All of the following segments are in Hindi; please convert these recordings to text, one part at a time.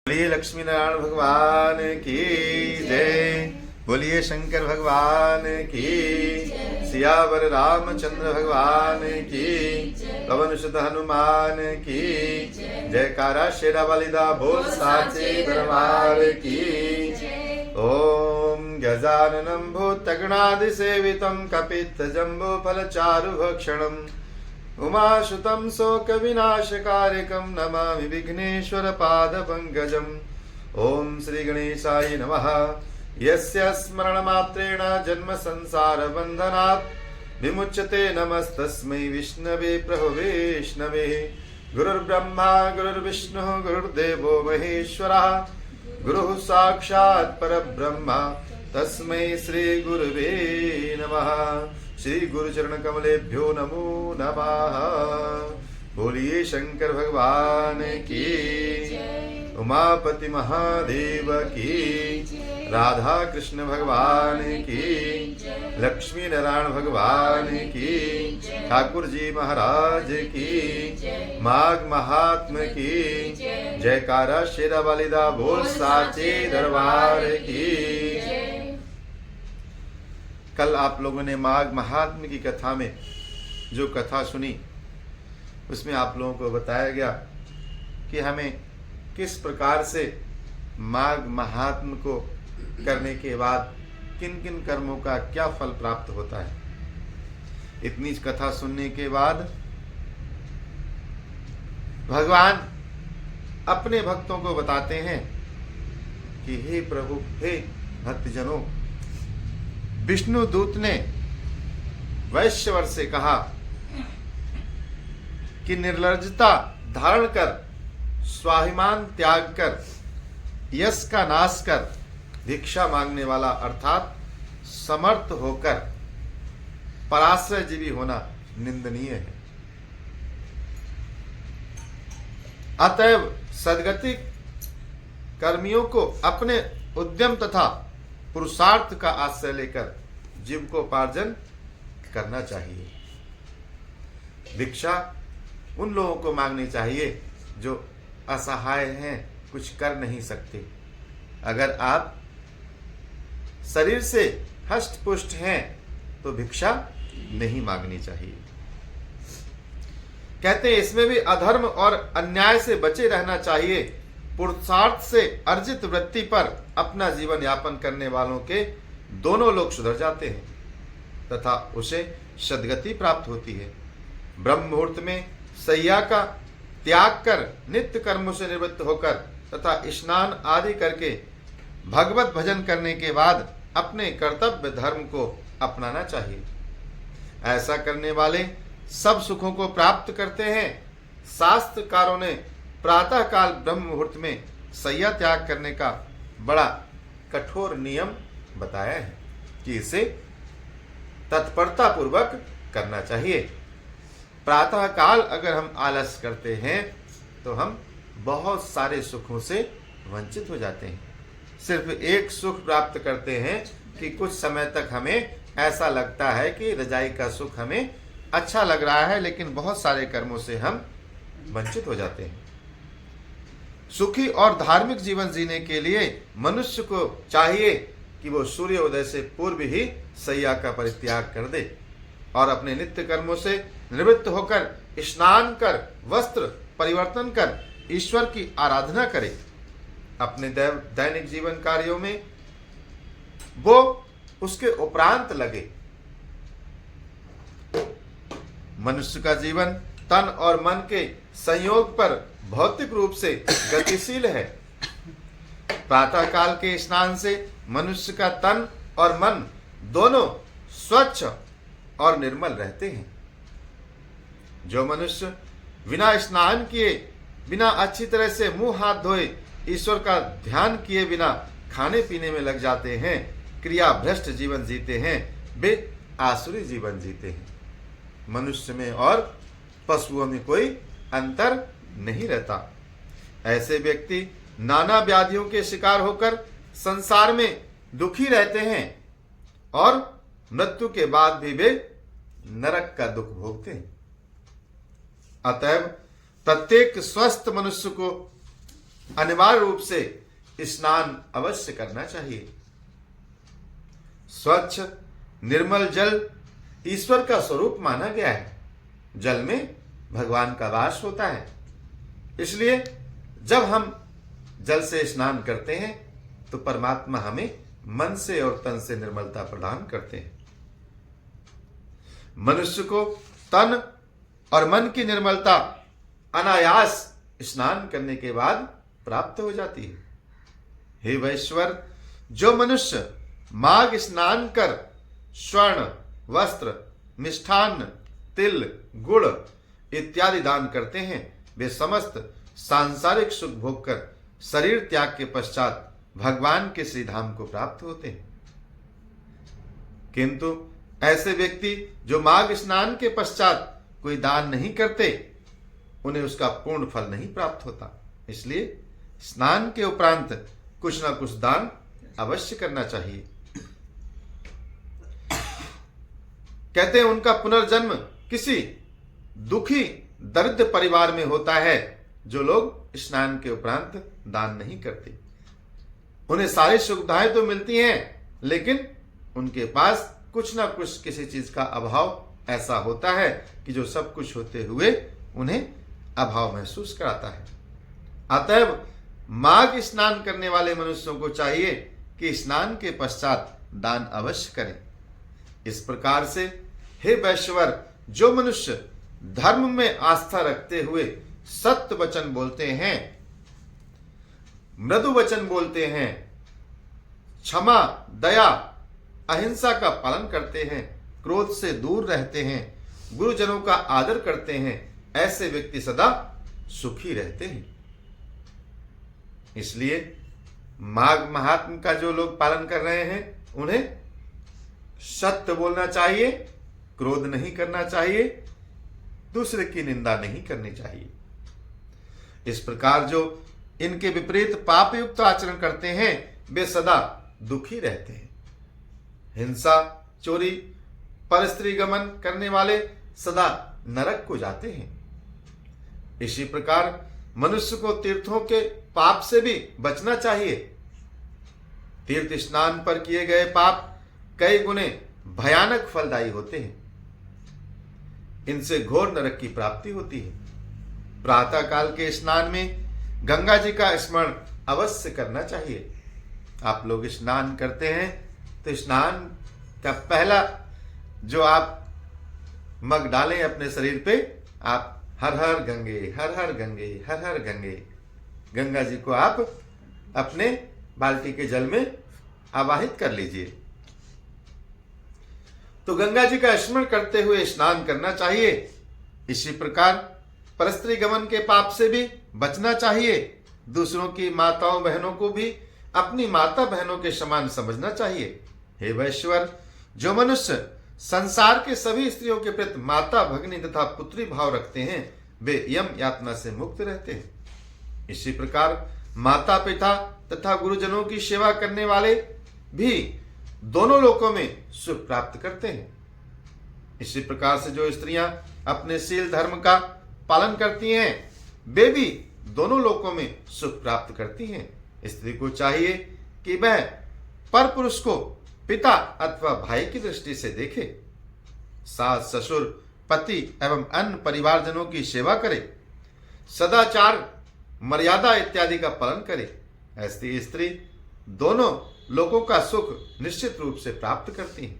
बोलिए लक्ष्मी नारायण भगवान की जय। बोलिए शंकर भगवान की, सियावर रामचंद्र भगवान की, पवन सुत हनुमान की जयकारा। शेरा वालिदा बोल साचे दरबार की। ओम गजाननं भूतगणादि सेवितं कपित्थजम्बो फलचारुभक्षणम् उमासुतं शोकविनाशकारिकं नमामि विघ्नेश्वर पादपङ्कजम्। ओम श्री गणेशाय नमः। यस्य स्मरणमात्रेण जन्म संसार बन्धनात् विमुच्यते। नमस्तस्मै विष्णवे प्रभवे विष्णवे। गुरुर्ब्रह्मा गुरुर्विष्णुः गुरुर्देवो महेश्वरः। गुरुः साक्षात् परब्रह्म तस्मै श्री गुरुवे नमः। श्री गुरुचरण कमलेभ्यो नमो नमः। बोलिए शंकर भगवान की, उमापति महादेव की, राधा कृष्ण भगवान की, लक्ष्मी नारायण भगवान की, ठाकुर जी महाराज की, माघ महात्म की जयकारा। शेरा वालिदा बोल साचे दरबार की। कल आप लोगों ने माघ महात्म की कथा में जो कथा सुनी, उसमें आप लोगों को बताया गया कि हमें किस प्रकार से माघ महात्म को करने के बाद किन किन कर्मों का क्या फल प्राप्त होता है। इतनी कथा सुनने के बाद भगवान अपने भक्तों को बताते हैं कि हे प्रभु, हे भक्तजनों, विष्णु दूत ने वैश्यवर से कहा कि निर्लज्जता धारण कर, स्वाभिमान त्याग कर, यश का नाश कर, भिक्षा मांगने वाला अर्थात समर्थ होकर पराश्रय जीवी होना निंदनीय है। अतएव सद्गति कर्मियों को अपने उद्यम तथा पुरुषार्थ का आश्रय लेकर जीविकोपार्जन करना चाहिए। भिक्षा उन लोगों को मांगनी चाहिए जो असहाय हैं, कुछ कर नहीं सकते। अगर आप शरीर से हष्ट पुष्ट हैं तो भिक्षा नहीं मांगनी चाहिए। कहते हैं इसमें भी अधर्म और अन्याय से बचे रहना चाहिए। पुरुषार्थ से अर्जित वृत्ति पर अपना जीवन यापन करने वालों के दोनों लोग सुधर जाते हैं तथा उसे सद्गति प्राप्त होती है। ब्रह्म मुहूर्त में सैया का त्याग कर नित्य कर्मों से निवृत्त होकर तथा स्नान आदि करके भगवत भजन करने के बाद अपने कर्तव्य धर्म को अपनाना चाहिए। ऐसा करने वाले सब सुखों को प्राप्त करते हैं। शास्त्रकारों ने प्रातः काल ब्रह्म मुहूर्त में सैया त्याग करने का बड़ा कठोर नियम बताया है कि इसे तत्परता पूर्वक करना चाहिए। प्रातः काल अगर हम आलस करते हैं तो हम बहुत सारे सुखों से वंचित हो जाते हैं। सिर्फ एक सुख प्राप्त करते हैं कि कुछ समय तक हमें ऐसा लगता है कि रजाई का सुख हमें अच्छा लग रहा है, लेकिन बहुत सारे कर्मों से हम वंचित हो जाते हैं। सुखी और धार्मिक जीवन जीने के लिए मनुष्य को चाहिए कि वो सूर्योदय से पूर्व ही सैया का परित्याग कर दे और अपने नित्य कर्मों से निवृत्त होकर स्नान कर, वस्त्र परिवर्तन कर ईश्वर की आराधना करे। अपने दैनिक जीवन कार्यों में वो उसके उपरांत लगे। मनुष्य का जीवन तन और मन के संयोग पर भौतिक रूप से गतिशील है। प्रातः काल के स्नान से मनुष्य का तन और मन दोनों स्वच्छ और निर्मल रहते हैं। जो मनुष्य बिना स्नान किए, बिना अच्छी तरह से मुंह हाथ धोए, ईश्वर का ध्यान किए बिना खाने पीने में लग जाते हैं, क्रिया भ्रष्ट जीवन जीते हैं, वे आसुरी जीवन जीते हैं। मनुष्य में और पशुओं में कोई अंतर नहीं रहता। ऐसे व्यक्ति नाना व्याधियों के शिकार होकर संसार में दुखी रहते हैं और मृत्यु के बाद भी वे नरक का दुख भोगते हैं। अतएव प्रत्येक स्वस्थ मनुष्य को अनिवार्य रूप से स्नान अवश्य करना चाहिए। स्वच्छ निर्मल जल ईश्वर का स्वरूप माना गया है। जल में भगवान का वास होता है। इसलिए जब हम जल से स्नान करते हैं तो परमात्मा हमें मन से और तन से निर्मलता प्रदान करते हैं। मनुष्य को तन और मन की निर्मलता अनायास स्नान करने के बाद प्राप्त हो जाती है। हे वैश्वर, जो मनुष्य माघ स्नान कर स्वर्ण वस्त्र मिष्ठान्न तिल गुड़ इत्यादि दान करते हैं, वे समस्त सांसारिक सुख भोग कर शरीर त्याग के पश्चात भगवान के श्री धाम को प्राप्त होते हैं। किंतु ऐसे व्यक्ति जो माघ स्नान के पश्चात कोई दान नहीं करते, उन्हें उसका पूर्ण फल नहीं प्राप्त होता। इसलिए स्नान के उपरांत कुछ ना कुछ दान अवश्य करना चाहिए। कहते हैं उनका पुनर्जन्म किसी दुखी दरिद्र परिवार में होता है जो लोग स्नान के उपरांत दान नहीं करते। उन्हें सारी सुविधाएं तो मिलती हैं, लेकिन उनके पास कुछ ना कुछ किसी चीज का अभाव ऐसा होता है कि जो सब कुछ होते हुए उन्हें अभाव महसूस कराता है। अतएव माघ स्नान करने वाले मनुष्यों को चाहिए कि स्नान के पश्चात दान अवश्य करें। इस प्रकार से हे वैश्वर, जो मनुष्य धर्म में आस्था रखते हुए सत्य वचन बोलते हैं, मृदु वचन बोलते हैं, क्षमा दया अहिंसा का पालन करते हैं, क्रोध से दूर रहते हैं, गुरुजनों का आदर करते हैं, ऐसे व्यक्ति सदा सुखी रहते हैं। इसलिए माघ महात्म का जो लोग पालन कर रहे हैं, उन्हें सत्य बोलना चाहिए, क्रोध नहीं करना चाहिए, दूसरे की निंदा नहीं करनी चाहिए। इस प्रकार जो इनके विपरीत पाप युक्त आचरण करते हैं, वे सदा दुखी रहते हैं। हिंसा चोरी परस्त्री गमन करने वाले सदा नरक को जाते हैं। इसी प्रकार मनुष्य को तीर्थों के पाप से भी बचना चाहिए। तीर्थ स्नान पर किए गए पाप कई गुने भयानक फलदायी होते हैं। इनसे घोर नरक की प्राप्ति होती है। प्रातः काल के स्नान में गंगा जी का स्मरण अवश्य करना चाहिए। आप लोग स्नान करते हैं तो स्नान का पहला जो आप मग डालें अपने शरीर पे, आप हर हर गंगे हर हर गंगे हर हर गंगे, गंगा जी को आप अपने बाल्टी के जल में आवाहित कर लीजिए। तो गंगा जी का स्मरण करते हुए स्नान करना चाहिए। इसी प्रकार परस्त्री गमन के पाप से भी बचना चाहिए। दूसरों की माताओं बहनों को भी अपनी माता बहनों के समान समझना चाहिए। हे वैश्वर, जो मनुष्य संसार के सभी स्त्रियों के प्रति माता भगिनी तथा पुत्री भाव रखते हैं, वे यम यातना से मुक्त रहते हैं। इसी प्रकार माता पिता तथा गुरुजनों की सेवा करने वाले भी दोनों लोकों में सुख प्राप्त करते हैं। इसी प्रकार से जो स्त्रियां अपने शील धर्म का पालन करती हैं, वे भी दोनों लोकों में सुख प्राप्त करती हैं। स्त्री को चाहिए कि वह पर पुरुष को पिता अथवा भाई की दृष्टि से देखे, सास ससुर पति एवं अन्य परिवारजनों की सेवा करे, सदाचार मर्यादा इत्यादि का पालन करे। ऐसी स्त्री दोनों लोगों का सुख निश्चित रूप से प्राप्त करती है।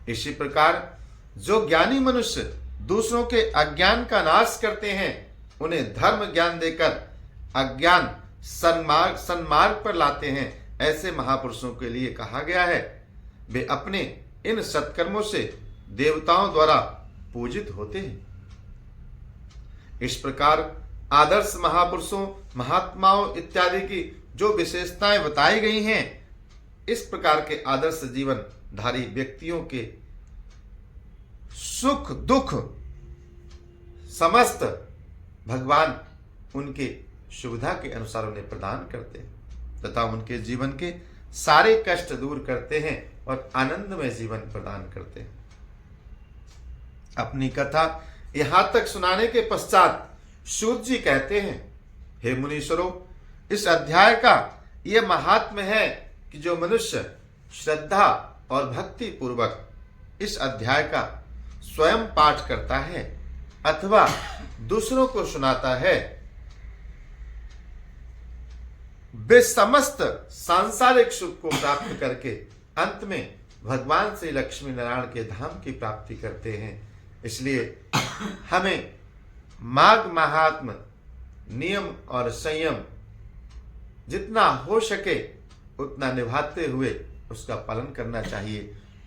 इसी प्रकार जो ज्ञानी मनुष्य दूसरों के अज्ञान का नाश करते हैं, उन्हें धर्म ज्ञान देकर अज्ञान सन्मार्ग पर लाते हैं, ऐसे महापुरुषों के लिए कहा गया है, वे अपने इन सत्कर्मों से देवताओं द्वारा पूजित होते हैं। इस प्रकार आदर्श महापुरुषों महात्माओं इत्यादि की जो विशेषताएं बताई गई हैं, इस प्रकार के आदर्श जीवन धारी व्यक्तियों के सुख दुख समस्त भगवान उनके सुविधा के अनुसार उन्हें प्रदान करते हैं तथा उनके जीवन के सारे कष्ट दूर करते हैं और आनंदमय जीवन प्रदान करते हैं। अपनी कथा यहां तक सुनाने के पश्चात सूत जी कहते हैं, हे मुनीश्वरों, इस अध्याय का ये महात्म्य है कि जो मनुष्य श्रद्धा और भक्ति पूर्वक इस अध्याय का स्वयं पाठ करता है अथवा दूसरों को सुनाता है, वे समस्त सांसारिक सुख को प्राप्त करके अंत में भगवान श्री लक्ष्मी नारायण के धाम की प्राप्ति करते हैं। इसलिए हमें माघ महात्म्य नियम और संयम जितना हो सके उतना निभाते हुए उसका पालन करना चाहिए।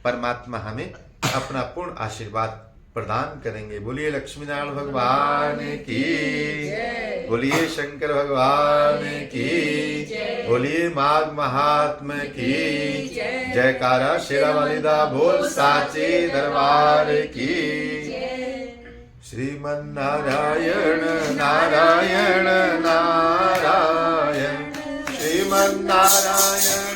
परमात्मा हमें अपना पूर्ण आशीर्वाद प्रदान करेंगे। बोलिए लक्ष्मी नारायण भगवान की, बोलिए शंकर भगवान की, बोलिए माघ महात्म्य की जयकारा। शेरा वालिदा बोल साचे दरबार की। श्रीमन नारायण नारायण नारायण, श्रीमन नारायण